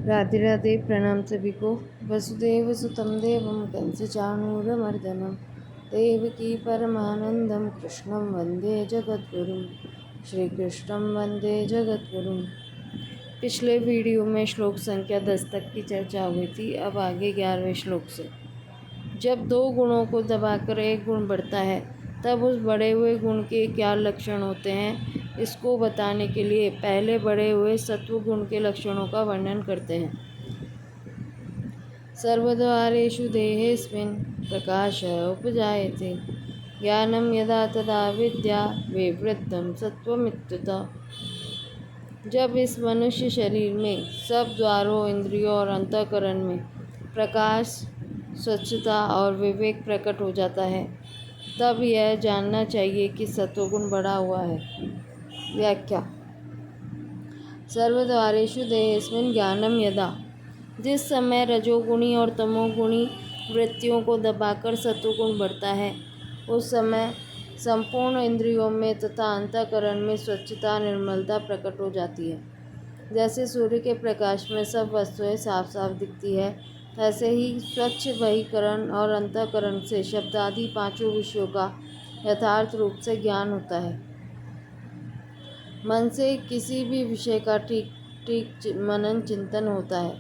राधे राधे। प्रणाम सभी को। वसुदेव सुतम देवम कंसचाणूरमर्दनम देवकी परमानंदम कृष्णं वंदे जगद्गुरुं। श्री कृष्णं वंदे जगद्गुरुं। पिछले वीडियो में श्लोक संख्या 10 तक की चर्चा हुई थी। अब आगे 11वें श्लोक से। जब दो गुणों को दबाकर एक गुण बढ़ता है तब उस बढ़े हुए गुण के क्या लक्षण होते हैं, इसको बताने के लिए पहले बढ़े हुए सत्व गुण के लक्षणों का वर्णन करते हैं। सर्वद्वारेषु देहेऽस्मिन् प्रकाशः उपजायते ज्ञानं यदा तदा विद्या विवृद्धं सत्वमित्युत। जब इस मनुष्य शरीर में सब द्वारों, इंद्रियों और अंतःकरण में प्रकाश, स्वच्छता और विवेक प्रकट हो जाता है, तब यह जानना चाहिए कि सत्वगुण बढ़ा हुआ है। व्याख्या। सर्वद्वारेषु देहेऽस्मिन् ज्ञानम यदा, जिस समय रजोगुणी और तमोगुणी वृत्तियों को दबाकर सत्वगुण बढ़ता है, उस समय संपूर्ण इंद्रियों में तथा अंतःकरण में स्वच्छता, निर्मलता प्रकट हो जाती है। जैसे सूर्य के प्रकाश में सब वस्तुएं साफ साफ दिखती है, ऐसे ही स्वच्छ बहिकरण और अंतःकरण से शब्द आदि पांचों विषयों का यथार्थ रूप से ज्ञान होता है। मन से किसी भी विषय का ठीक ठीक मनन चिंतन होता है।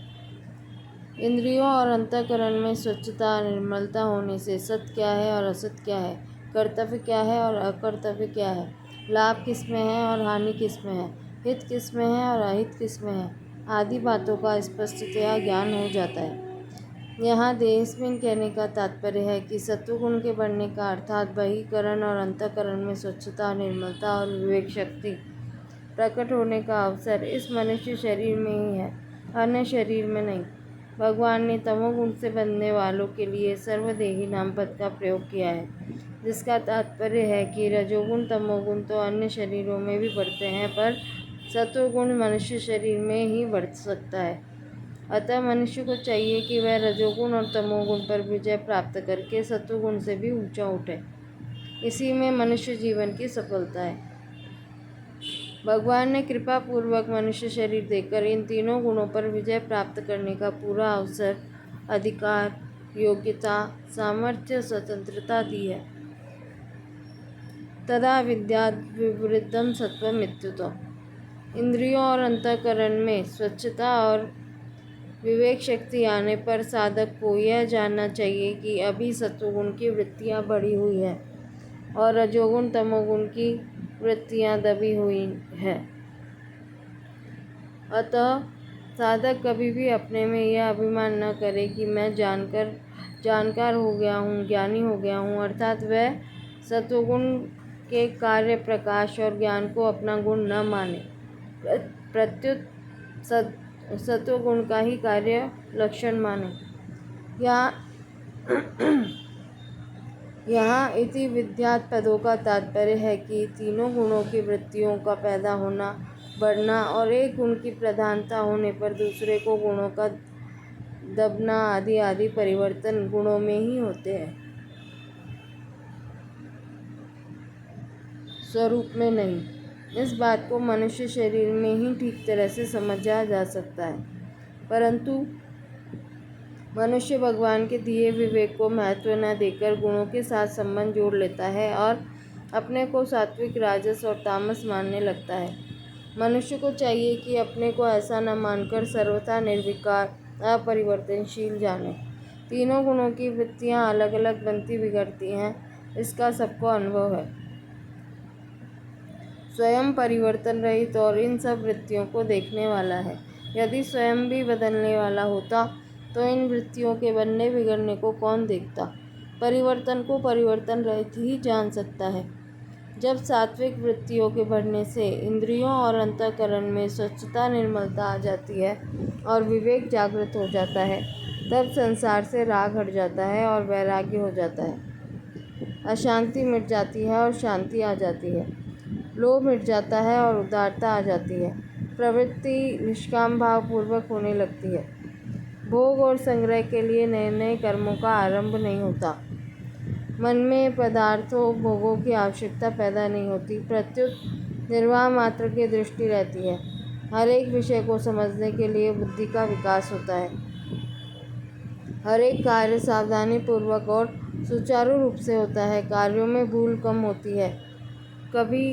इंद्रियों और अंतःकरण में स्वच्छता, निर्मलता होने से सत्य क्या है और असत्य क्या है, कर्तव्य क्या है और अकर्तव्य क्या है, लाभ किस में है और हानि किस में है, हित किस में है और अहित किस में है, आदि बातों का स्पष्टतया ज्ञान हो जाता है। यहाँ देहेस्मिन कहने का तात्पर्य है कि सत्वगुण के बढ़ने का अर्थात बहिकरण और अंतःकरण में स्वच्छता, निर्मलता और विवेक शक्ति प्रकट होने का अवसर इस मनुष्य शरीर में ही है, अन्य शरीर में नहीं। भगवान ने तमोगुण से बनने वालों के लिए सर्वदेही नाम पद का प्रयोग किया है, जिसका तात्पर्य है कि रजोगुण तमोगुण तो अन्य शरीरों में भी बढ़ते हैं, पर सत्वगुण मनुष्य शरीर में ही बढ़ सकता है। अतः मनुष्य को चाहिए कि वह रजोगुण और तमोगुण पर विजय प्राप्त करके सत्वगुण से भी ऊंचा उठे। इसी में मनुष्य जीवन की सफलता है। भगवान ने कृपा पूर्वक मनुष्य शरीर देकर इन तीनों गुणों पर विजय प्राप्त करने का पूरा अवसर, अधिकार, योग्यता, सामर्थ्य, स्वतंत्रता दी है। तदा विद्याद् विवृद्धं सत्वमित्युत। इंद्रियों और अंतःकरण में स्वच्छता और विवेक शक्ति आने पर साधक को यह जानना चाहिए कि अभी सत्वगुण की वृत्तियाँ बढ़ी हुई है और रजोगुण तमोगुण की वृत्तियाँ दबी हुई है। अतः साधक कभी भी अपने में यह अभिमान न करे कि मैं जानकार हो गया हूँ, ज्ञानी हो गया हूँ, अर्थात वह सत्वगुण के कार्य, प्रकाश और ज्ञान को अपना गुण न माने, प्रत्युत सत्वगुण का ही कार्य लक्षण माने। यहाँ इति विद्यात् पदों का तात्पर्य है कि तीनों गुणों की वृत्तियों का पैदा होना, बढ़ना और एक गुण की प्रधानता होने पर दूसरे को गुणों का दबना आदि आदि परिवर्तन गुणों में ही होते हैं, स्वरूप में नहीं। इस बात को मनुष्य शरीर में ही ठीक तरह से समझा जा सकता है, परंतु मनुष्य भगवान के दिए विवेक को महत्व न देकर गुणों के साथ संबंध जोड़ लेता है और अपने को सात्विक, राजस और तामस मानने लगता है। मनुष्य को चाहिए कि अपने को ऐसा न मानकर सर्वथा निर्विकार, अपरिवर्तनशील जाने। तीनों गुणों की वृत्तियाँ अलग अलग बनती बिगड़ती हैं, इसका सबको अनुभव है। स्वयं परिवर्तन रहित और इन सब वृत्तियों को देखने वाला है। यदि स्वयं भी बदलने वाला होता तो इन वृत्तियों के बनने बिगड़ने को कौन देखता। परिवर्तन को परिवर्तन रहित ही जान सकता है। जब सात्विक वृत्तियों के बढ़ने से इंद्रियों और अंतःकरण में स्वच्छता, निर्मलता आ जाती है और विवेक जागृत हो जाता है, तब संसार से राग हट जाता है और वैराग्य हो जाता है। अशांति मिट जाती है और शांति आ जाती है। लोभ मिट जाता है और उदारता आ जाती है। प्रवृत्ति निष्काम भाव पूर्वक होने लगती है। भोग और संग्रह के लिए नए नए कर्मों का आरंभ नहीं होता। मन में पदार्थों, भोगों की आवश्यकता पैदा नहीं होती, प्रत्युत निर्वाह मात्र की दृष्टि रहती है। हर एक विषय को समझने के लिए बुद्धि का विकास होता है। हर एक कार्य सावधानी पूर्वक और सुचारू रूप से होता है। कार्यों में भूल कम होती है। कभी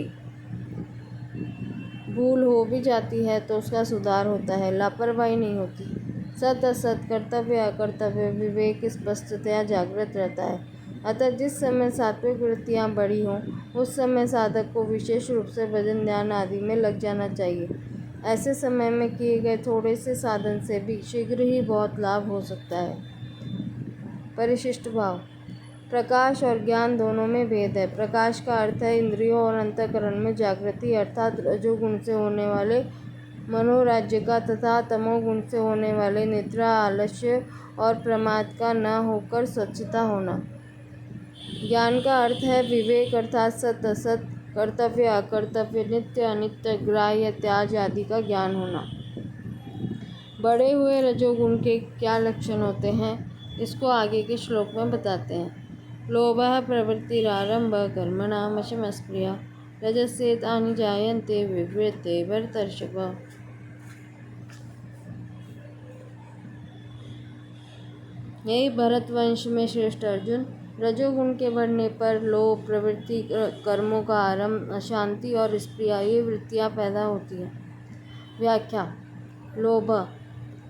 भूल हो भी जाती है तो उसका सुधार होता है, लापरवाही नहीं होती। सत असत, कर्तव्य अकर्तव्य, विवेक स्पष्टतया जागृत रहता है। अतः जिस समय सात्विक वृत्तियाँ बढ़ी हों उस समय साधक को विशेष रूप से भजन ध्यान आदि में लग जाना चाहिए। ऐसे समय में किए गए थोड़े से साधन से भी शीघ्र ही बहुत लाभ हो सकता है। परिशिष्ट भाव। प्रकाश और ज्ञान दोनों में भेद है। प्रकाश का अर्थ है इंद्रियों और अंतःकरण में जागृति, अर्थात रजोगुण से होने वाले मनोराज्य का, तथा तमोगुण से होने वाले निद्रा, आलस्य और प्रमाद का न होकर स्वच्छता होना। ज्ञान का अर्थ है विवेक, अर्थात सत असत, कर्तव्य अकर्तव्य, नित्य अनित्य, ग्राह्य त्याज आदि का ज्ञान होना। बढ़े हुए रजोगुण के क्या लक्षण होते हैं इसको आगे के श्लोक में बताते हैं। लोभः प्रवृत्तिरारम्भः कर्मणां वशमस्पृहा रजस्येतानि जायन्ते विवृते भरतर्षभ। यही भरतवंश में श्रेष्ठ अर्जुन, रजोगुण के बढ़ने पर लोभ, प्रवृत्ति, कर्मों का आरंभ, अशांति और स्पृहा ये वृत्तियाँ पैदा होती हैं। व्याख्या। लोभ,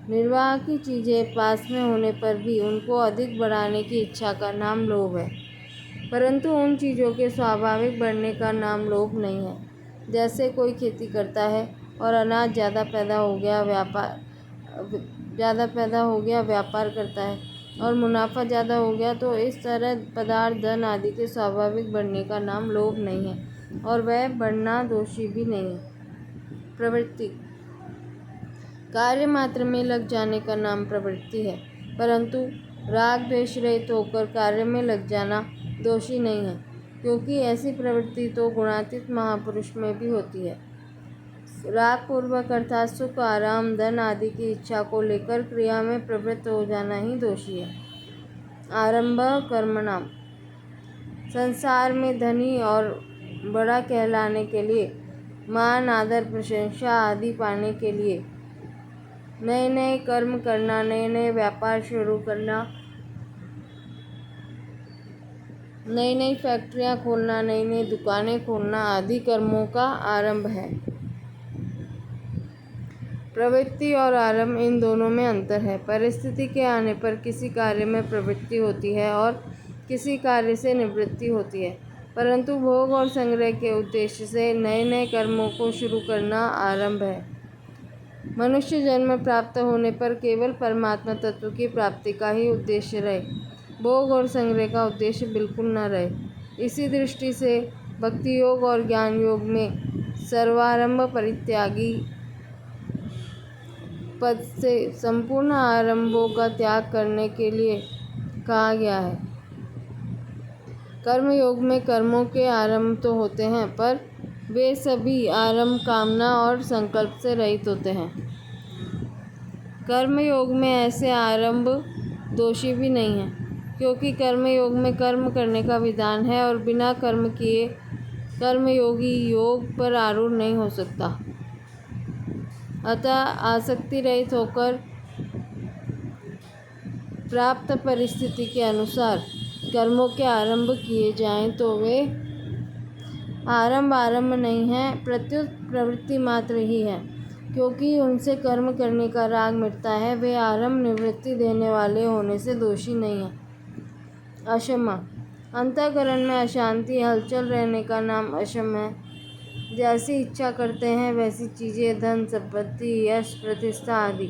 निर्वाह की चीज़ें पास में होने पर भी उनको अधिक बढ़ाने की इच्छा का नाम लोभ है, परंतु उन चीज़ों के स्वाभाविक बढ़ने का नाम लोभ नहीं है। जैसे कोई खेती करता है और अनाज ज़्यादा पैदा हो गया व्यापार करता है और मुनाफा ज़्यादा हो गया, तो इस तरह पदार्थ, धन आदि के स्वाभाविक बढ़ने का नाम लोभ नहीं है और वह बढ़ना दोषी भी नहीं है। प्रवृत्ति, कार्य मात्र में लग जाने का नाम प्रवृत्ति है, परंतु राग द्वेष रहित होकर कार्य में लग जाना दोषी नहीं है, क्योंकि ऐसी प्रवृत्ति तो गुणातीत महापुरुष में भी होती है। राग पूर्वक अर्थात सुख, आराम, धन आदि की इच्छा को लेकर क्रिया में प्रवृत्त हो जाना ही दोषी है। आरंभ कर्मणाम, संसार में धनी और बड़ा कहलाने के लिए, मान, आदर, प्रशंसा आदि पाने के लिए नए नए कर्म करना, नए नए व्यापार शुरू करना, नई नई फैक्ट्रियां खोलना, नई नई दुकानें खोलना आदि कर्मों का आरंभ है। प्रवृत्ति और आरंभ इन दोनों में अंतर है। परिस्थिति के आने पर किसी कार्य में प्रवृत्ति होती है और किसी कार्य से निवृत्ति होती है, परंतु भोग और संग्रह के उद्देश्य से नए नए कर्मों को शुरू करना आरंभ है। मनुष्य जन्म प्राप्त होने पर केवल परमात्मा तत्व की प्राप्ति का ही उद्देश्य रहे, भोग और संग्रह का उद्देश्य बिल्कुल न रहे। इसी दृष्टि से भक्ति योग और ज्ञान योग में सर्वारंभ परित्यागी पद से संपूर्ण आरंभों का त्याग करने के लिए कहा गया है। कर्म योग में कर्मों के आरंभ तो होते हैं, पर वे सभी आरंभ कामना और संकल्प से रहित होते हैं। कर्म योग में ऐसे आरंभ दोषी भी नहीं है, क्योंकि कर्म योग में कर्म करने का विधान है और बिना कर्म किए कर्मयोगी योग पर आरूढ़ नहीं हो सकता। अतः आसक्ति रहित होकर प्राप्त परिस्थिति के अनुसार कर्मों के आरंभ किए जाएं तो वे आरंभ नहीं है, प्रत्युत प्रवृत्ति मात्र ही है, क्योंकि उनसे कर्म करने का राग मिटता है। वे आरंभ निवृत्ति देने वाले होने से दोषी नहीं है। अशम, अंतःकरण में अशांति, हलचल रहने का नाम अशम है। जैसी इच्छा करते हैं वैसी चीज़ें, धन, संपत्ति, यश, प्रतिष्ठा आदि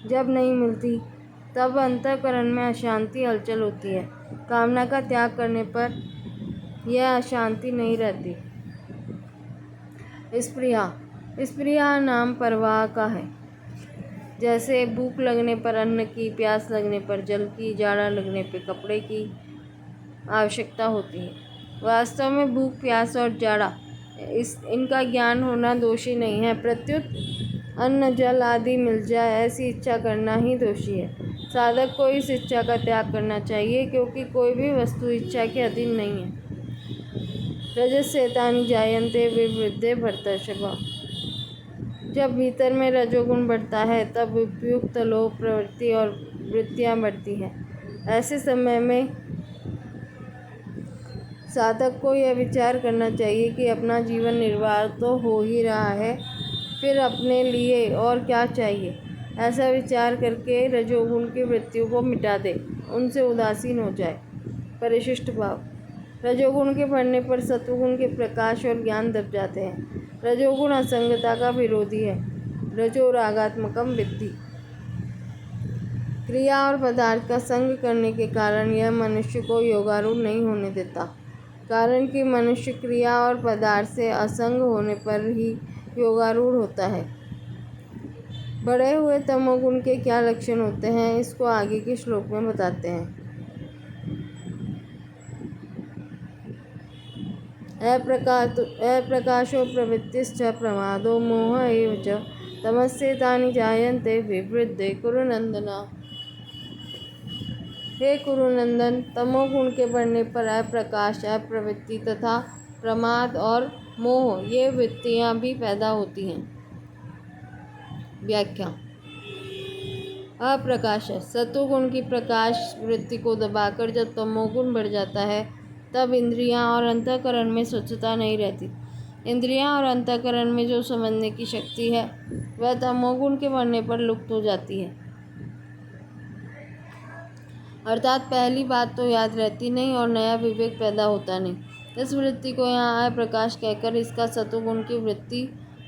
जब नहीं मिलती तब अंतःकरण में अशांति, हलचल होती है। कामना का त्याग करने पर यह अशांति नहीं रहती। स्पृहा नाम प्रवाह का है। जैसे भूख लगने पर अन्न की, प्यास लगने पर जल की, जाड़ा लगने पर कपड़े की आवश्यकता होती है। वास्तव में भूख, प्यास और जाड़ा इनका ज्ञान होना दोषी नहीं है, प्रत्युत अन्न, जल आदि मिल जाए ऐसी इच्छा करना ही दोषी है। साधक को इस इच्छा का त्याग करना चाहिए, क्योंकि कोई भी वस्तु इच्छा के अधीन नहीं है। रजस्येतानि जायन्ते विवृते भरतर्षभ। जब भीतर में रजोगुण बढ़ता है तब उपयुक्त लोभ प्रवृत्ति और वृत्तियाँ बढ़ती हैं। ऐसे समय में साधक को यह विचार करना चाहिए कि अपना जीवन निर्वाह तो हो ही रहा है, फिर अपने लिए और क्या चाहिए। ऐसा विचार करके रजोगुण की वृत्तियों को मिटा दे, उनसे उदासीन हो जाए। परिशिष्ट भाव। रजोगुण के बढ़ने पर सत्वगुण के प्रकाश और ज्ञान दब जाते हैं। रजोगुण असंगता का विरोधी है। रजो रागात्मकम विद्धि। क्रिया और पदार्थ का संग करने के कारण यह मनुष्य को योगारूढ़ नहीं होने देता। कारण कि मनुष्य क्रिया और पदार्थ से असंग होने पर ही योगारूढ़ होता है। बढ़े हुए तमोगुण के क्या लक्षण होते हैं, इसको आगे के श्लोक में बताते हैं। अप्रकाशो प्रवृत्तिश्च प्रमादो मोह एव च तमस्येतानि जायन्ते विवृद्धे कुरुनंदन। हे कुरुनंदन, तमोगुण के बढ़ने पर अप्रकाश, अप्रवृत्ति तथा प्रमाद और मोह ये वृत्तियाँ भी पैदा होती हैं। व्याख्या। अप्रकाश है सत्वगुण की प्रकाश वृत्ति को दबाकर जब तमोगुण बढ़ जाता है तब इंद्रियां और अंतःकरण में स्वच्छता नहीं रहती। इंद्रियां और अंतःकरण में जो समझने की शक्ति है वह तमोगुण के बढ़ने पर लुप्त हो जाती है। अर्थात पहली बात तो याद रहती नहीं और नया विवेक पैदा होता नहीं। इस वृत्ति को यहाँ अप्रकाश कहकर इसका सत्वगुण की वृत्ति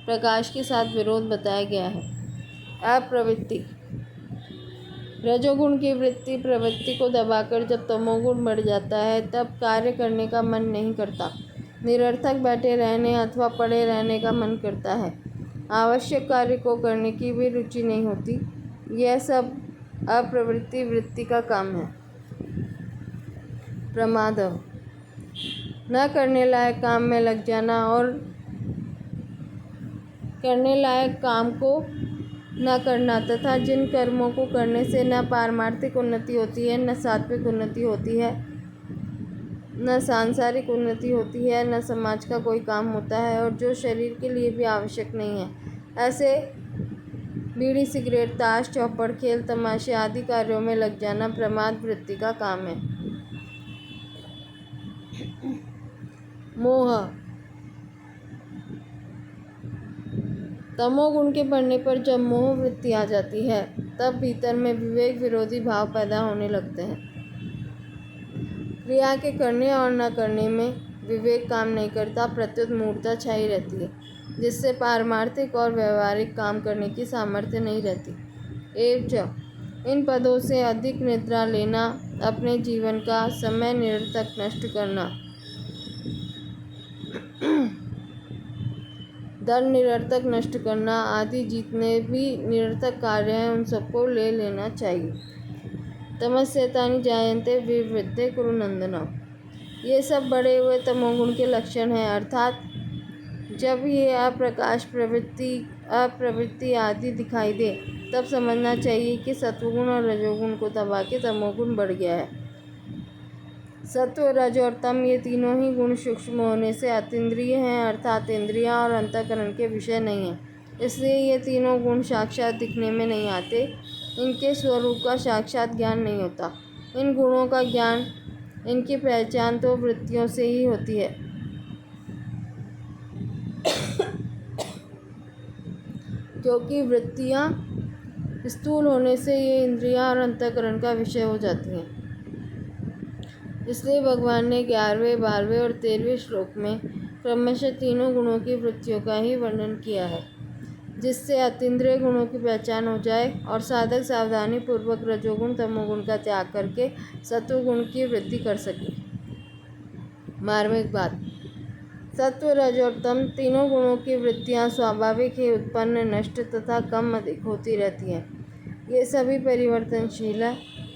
प्रकाश के साथ विरोध बताया गया है। अप्रवृत्ति। रजोगुण की वृत्ति प्रवृत्ति को दबाकर जब तमोगुण बढ़ जाता है तब कार्य करने का मन नहीं करता। निरर्थक बैठे रहने अथवा पड़े रहने का मन करता है। आवश्यक कार्य को करने की भी रुचि नहीं होती। यह सब अप्रवृत्ति वृत्ति का काम है। प्रमाद। न करने लायक काम में लग जाना और करने लायक काम को न करना तथा जिन कर्मों को करने से न पारमार्थिक उन्नति होती है, न सात्विक उन्नति होती है, न सांसारिक उन्नति होती है, न समाज का कोई काम होता है और जो शरीर के लिए भी आवश्यक नहीं है, ऐसे बीड़ी सिगरेट ताश चौपड़ खेल तमाशे आदि कार्यों में लग जाना प्रमाद वृत्ति का काम है। मोह। तमोगुण के बढ़ने पर जब मोह वृत्ति आ जाती है तब भीतर में विवेक विरोधी भाव पैदा होने लगते हैं। क्रिया के करने और न करने में विवेक काम नहीं करता, प्रत्युत मूर्खता छाई रहती है, जिससे पारमार्थिक और व्यवहारिक काम करने की सामर्थ्य नहीं रहती। एवं इन पदों से अधिक निद्रा लेना, अपने जीवन का समय निरर्थक नष्ट करना, धन निरर्थक नष्ट करना आदि जितने भी निरर्थक कार्य हैं उन सबको ले लेना चाहिए। तमस्येतानि जायन्ते विवृद्धे कुरुनंदन। ये सब बढ़े हुए तमोगुण के लक्षण हैं। अर्थात जब ये अप्रकाश अप्रवृत्ति आदि दिखाई दे तब समझना चाहिए कि सत्वगुण और रजोगुण को दबा के तमोगुण बढ़ गया है। सत्व रज और तम ये तीनों ही गुण सूक्ष्म होने से अतीन्द्रिय हैं, अर्थात इंद्रियां और अंतःकरण के विषय नहीं हैं। इसलिए ये तीनों गुण साक्षात दिखने में नहीं आते, इनके स्वरूप का साक्षात ज्ञान नहीं होता। इन गुणों का ज्ञान, इनकी पहचान तो वृत्तियों से ही होती है। क्योंकि वृत्तियाँ स्थूल होने से ये इंद्रियां और अंतःकरण का विषय हो जाती हैं। इसलिए भगवान ने 11वें, 12वें और 13वें श्लोक में क्रमशः तीनों गुणों की वृत्तियों का ही वर्णन किया है, जिससे अतीन्द्रिय गुणों की पहचान हो जाए और साधक सावधानी पूर्वक रजोगुण तमोगुण का त्याग करके सत्वगुण की वृद्धि कर सके। मार्मिक बात। सत्व रज और तम तीनों गुणों की वृत्तियाँ स्वाभाविक ही उत्पन्न, नष्ट तथा कम अधिक होती रहती हैं। ये सभी परिवर्तनशील है।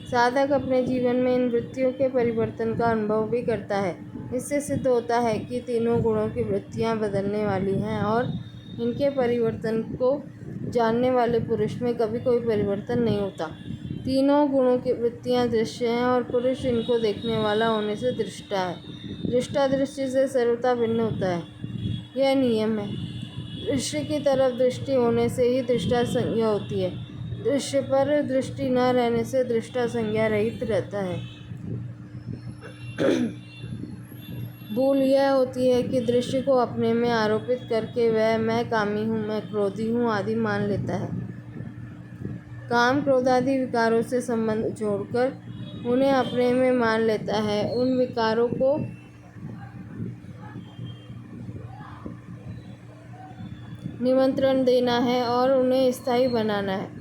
साधक अपने जीवन में इन वृत्तियों के परिवर्तन का अनुभव भी करता है। इससे सिद्ध होता है कि तीनों गुणों की वृत्तियाँ बदलने वाली हैं और इनके परिवर्तन को जानने वाले पुरुष में कभी कोई परिवर्तन नहीं होता। तीनों गुणों की वृत्तियाँ दृश्य हैं और पुरुष इनको देखने वाला होने से दृष्टा है। दृष्टा दृष्टि से सर्वथा भिन्न होता है, यह नियम है। दृश्य की तरफ दृष्टि होने से ही दृष्टा संज्ञा होती है। दृश्य पर दृष्टि न रहने से दृष्टा संज्ञा रहित रहता है। भूल यह होती है कि दृश्य को अपने में आरोपित करके वह मैं कामी हूँ, मैं क्रोधी हूँ आदि मान लेता है। काम क्रोध आदि विकारों से संबंध जोड़कर उन्हें अपने में मान लेता है। उन विकारों को निमंत्रण देना है और उन्हें स्थायी बनाना है।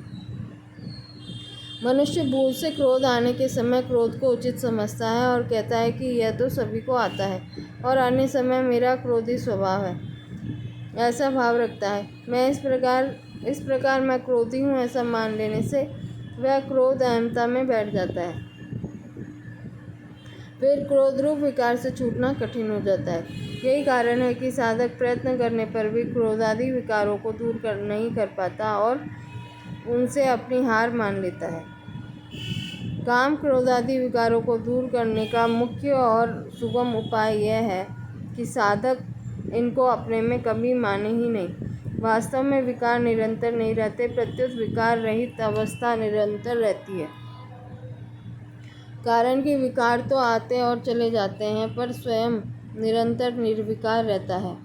मनुष्य भूल से क्रोध आने के समय क्रोध को उचित समझता है और कहता है कि यह तो सभी को आता है और अन्य समय मेरा क्रोधी स्वभाव है, ऐसा भाव रखता है। इस प्रकार मैं क्रोधी हूँ ऐसा मान लेने से वह क्रोध अहमता में बैठ जाता है। फिर क्रोध रूप विकार से छूटना कठिन हो जाता है। यही कारण है कि साधक प्रयत्न करने पर भी क्रोध आदि विकारों को दूर नहीं कर पाता और उनसे अपनी हार मान लेता है। काम क्रोध आदि विकारों को दूर करने का मुख्य और सुगम उपाय यह है कि साधक इनको अपने में कभी माने ही नहीं। वास्तव में विकार निरंतर नहीं रहते, प्रत्युत विकार रहित अवस्था निरंतर रहती है। कारण कि विकार तो आते और चले जाते हैं पर स्वयं निरंतर निर्विकार रहता है।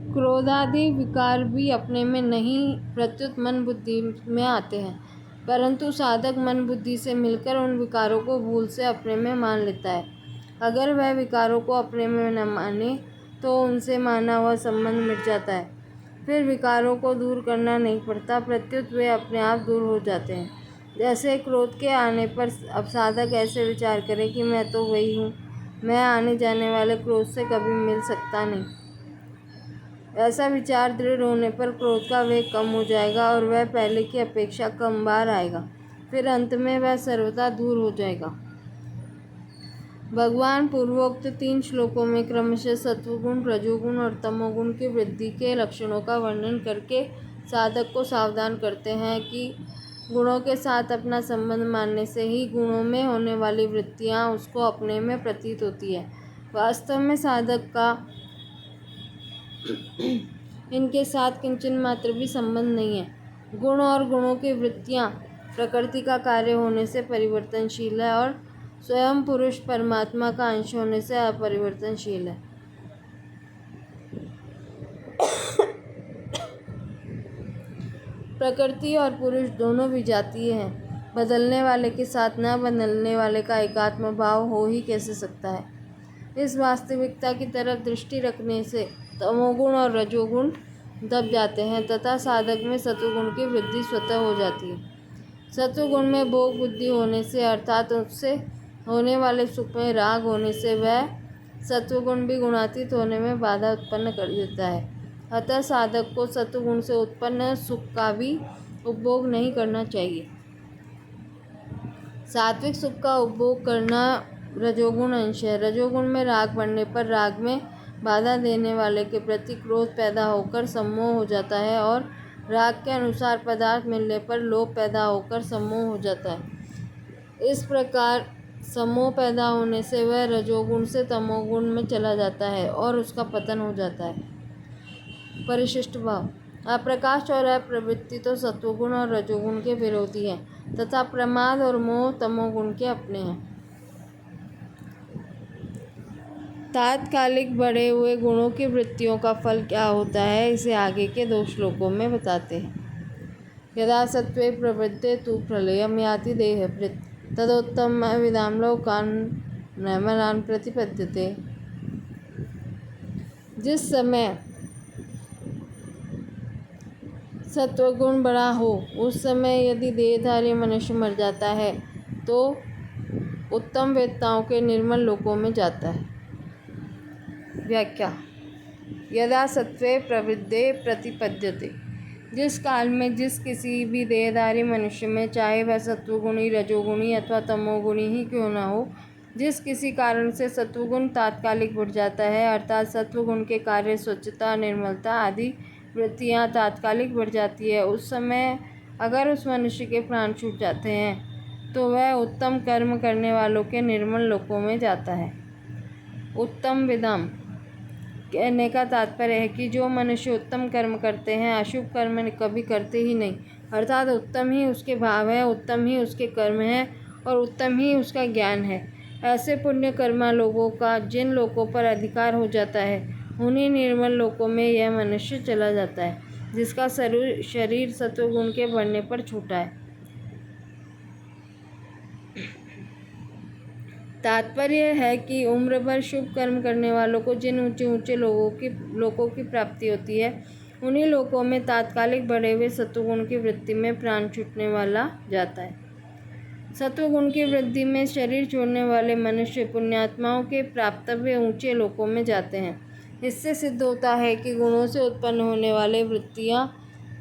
क्रोधादि विकार भी अपने में नहीं प्रत्युत मन बुद्धि में आते हैं, परंतु साधक मन बुद्धि से मिलकर उन विकारों को भूल से अपने में मान लेता है। अगर वह विकारों को अपने में न माने तो उनसे माना हुआ संबंध मिट जाता है। फिर विकारों को दूर करना नहीं पड़ता, प्रत्युत वे अपने आप दूर हो जाते हैं। जैसे क्रोध के आने पर अब साधक ऐसे विचार करे कि मैं तो वही हूँ, मैं आने जाने वाले क्रोध से कभी मिल सकता नहीं। ऐसा विचार दृढ़ होने पर क्रोध का वेग कम हो जाएगा और वह पहले की अपेक्षा कम बार आएगा। फिर अंत में वह सर्वथा दूर हो जाएगा। भगवान पूर्वोक्त 3 श्लोकों में क्रमशः सत्वगुण, रजोगुण और तमोगुण की वृद्धि के लक्षणों का वर्णन करके साधक को सावधान करते हैं कि गुणों के साथ अपना संबंध मानने से ही गुणों में होने वाली वृत्तियाँ उसको अपने में प्रतीत होती है। वास्तव में साधक का इनके साथ किंचन मात्र भी संबंध नहीं है। गुण और गुणों की वृत्तियाँ प्रकृति का कार्य होने से परिवर्तनशील है और स्वयं पुरुष परमात्मा का अंश होने से अपरिवर्तनशील है। प्रकृति और पुरुष दोनों विजातीय हैं। बदलने वाले के साथ न बदलने वाले का एकात्म भाव हो ही कैसे सकता है। इस वास्तविकता की तरफ दृष्टि रखने से तमोगुण और रजोगुण दब जाते हैं तथा साधक में सत्वगुण की वृद्धि स्वतः हो जाती है। सत्वगुण में भोग बुद्धि होने से अर्थात उससे होने वाले सुख में राग होने से वह सत्वगुण भी गुणातीत होने में बाधा उत्पन्न कर देता है। अतः साधक को सत्वगुण से उत्पन्न सुख का भी उपभोग नहीं करना चाहिए। सात्विक सुख का उपभोग करना रजोगुण अंश है। रजोगुण में राग बढ़ने पर राग में बाधा देने वाले के प्रति क्रोध पैदा होकर सम्मोह हो जाता है और राग के अनुसार पदार्थ मिलने पर लोभ पैदा होकर सम्मोह हो जाता है। इस प्रकार सम्मोह पैदा होने से वह रजोगुण से तमोगुण में चला जाता है और उसका पतन हो जाता है। परिशिष्ट भाव। अप्रकाश और अप्रवृत्ति तो सत्वगुण और रजोगुण के विरोधी हैं तथा प्रमाद और मोह तमोगुण के अपने हैं। तात्कालिक बढ़े हुए गुणों की वृत्तियों का फल क्या होता है, इसे आगे के 2 श्लोकों में बताते हैं। यदा सत्वे प्रवृत्ते तु प्रलयम् याति देहभृत् तदोत्तमविदां लोकान् नैमनान् प्रतिपद्यते। जिस समय सत्वगुण बड़ा हो उस समय यदि देहधारी मनुष्य मर जाता है तो उत्तम वेत्ताओं के निर्मल लोकों में जाता है। व्याख्या। यदा सत्वे प्रवृद्धे प्रतिपद्यते। जिस काल में जिस किसी भी देहधारी मनुष्य में, चाहे वह सत्वगुणी, रजोगुणी अथवा तमोगुणी ही क्यों न हो, जिस किसी कारण से सत्वगुण तात्कालिक बढ़ जाता है अर्थात सत्वगुण के कार्य स्वच्छता, निर्मलता आदि वृत्तियाँ तात्कालिक बढ़ जाती है, उस समय अगर उस मनुष्य के प्राण छूट जाते हैं तो वह उत्तम कर्म करने वालों के निर्मल लोकों में जाता है। उत्तम विदाम कहने का तात्पर्य है कि जो मनुष्य उत्तम कर्म करते हैं, अशुभ कर्म कभी करते ही नहीं, अर्थात उत्तम ही उसके भाव है, उत्तम ही उसके कर्म है और उत्तम ही उसका ज्ञान है। ऐसे पुण्य कर्मा लोगों का जिन लोकों पर अधिकार हो जाता है, उन्हीं निर्मल लोकों में यह मनुष्य चला जाता है, जिसका शरीर सत्वगुण के बढ़ने पर छूटा है। तात्पर्य है कि उम्र भर शुभ कर्म करने वालों को जिन ऊंचे ऊंचे लोकों की प्राप्ति होती है, उन्हीं लोकों में तात्कालिक बढ़े हुए सत्वगुण की वृत्ति में प्राण छूटने वाला जाता है। सत्वगुण की वृद्धि में शरीर छोड़ने वाले मनुष्य पुण्यात्माओं के प्राप्तव्य ऊंचे लोकों में जाते हैं। इससे सिद्ध होता है कि गुणों से उत्पन्न होने वाले वृत्तियां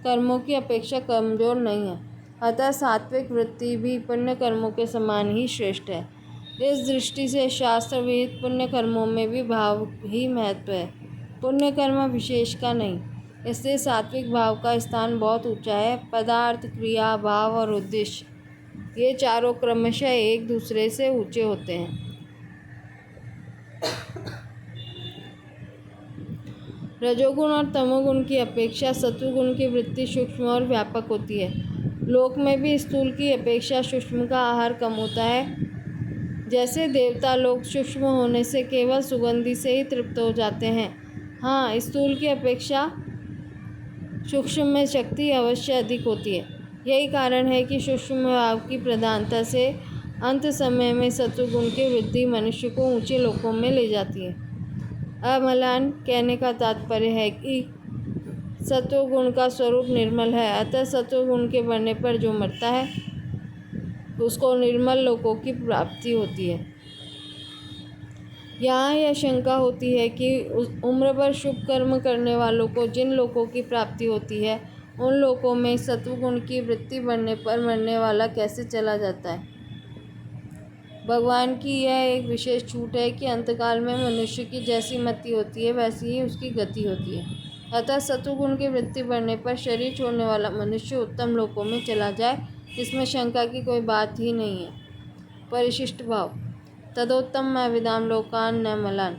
कर्मों की अपेक्षा कमजोर नहीं है, अतः सात्विक वृत्ति भी पुण्य कर्मों के समान ही श्रेष्ठ है। इस दृष्टि से शास्त्र विहित पुण्य कर्मों में भी भाव ही महत्व है, पुण्य कर्म विशेष का नहीं। इसलिए सात्विक भाव का स्थान बहुत ऊंचा है। पदार्थ, क्रिया, भाव और उद्देश्य, ये चारों क्रमशः एक दूसरे से ऊंचे होते हैं। रजोगुण और तमोगुण की अपेक्षा सत्वगुण की वृत्ति सूक्ष्म और व्यापक होती है। लोक में भी स्थूल की अपेक्षा सूक्ष्म का आहार कम होता है। जैसे देवता लोग सूक्ष्म होने से केवल सुगंधि से ही तृप्त हो जाते हैं, हाँ, स्थूल की अपेक्षा सूक्ष्म में शक्ति अवश्य अधिक होती है। यही कारण है कि सूक्ष्म भाव की प्रधानता से अंत समय में सत्वगुण की वृद्धि मनुष्य को ऊंचे लोकों में ले जाती है। अमलान कहने का तात्पर्य है कि सत्वगुण का स्वरूप निर्मल है, अतः सत्वगुण के बढ़ने पर जो मरता है उसको निर्मल लोकों की प्राप्ति होती है। यहाँ यह शंका होती है कि उम्र भर शुभ कर्म करने वालों को जिन लोकों की प्राप्ति होती है, उन लोकों में सत्वगुण की वृत्ति बढ़ने पर मरने वाला कैसे चला जाता है। भगवान की यह एक विशेष छूट है कि अंतकाल में मनुष्य की जैसी मति होती है वैसी ही उसकी गति होती है। अतः सत्वगुण की वृत्ति बढ़ने पर शरीर छोड़ने वाला मनुष्य उत्तम लोकों में चला जाए, इसमें शंका की कोई बात ही नहीं है। परिशिष्ट भाव तदोत्तम विदाम लोकान न मलान।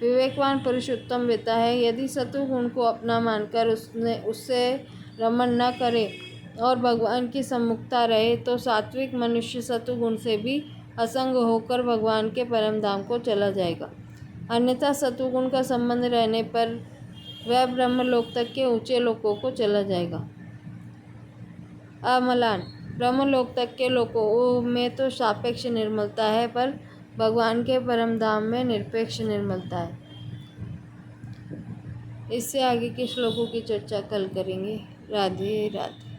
विवेकवान पुरुष उत्तम वेता है। यदि सत्वगुण को अपना मानकर उससे रमण न करे और भगवान की सम्मुखता रहे, तो सात्विक मनुष्य सत्वगुण से भी असंग होकर भगवान के परम धाम को चला जाएगा। अन्यथा सत्वगुण का संबंध रहने पर वह ब्रह्मलोक तक के ऊंचे लोकों को चला जाएगा। अमलान ब्रह्मलोक तक के लोकों में तो सापेक्ष निर्मलता है, पर भगवान के परम धाम में निरपेक्ष निर्मलता है। इससे आगे के श्लोकों की चर्चा कल करेंगे। राधे राधे।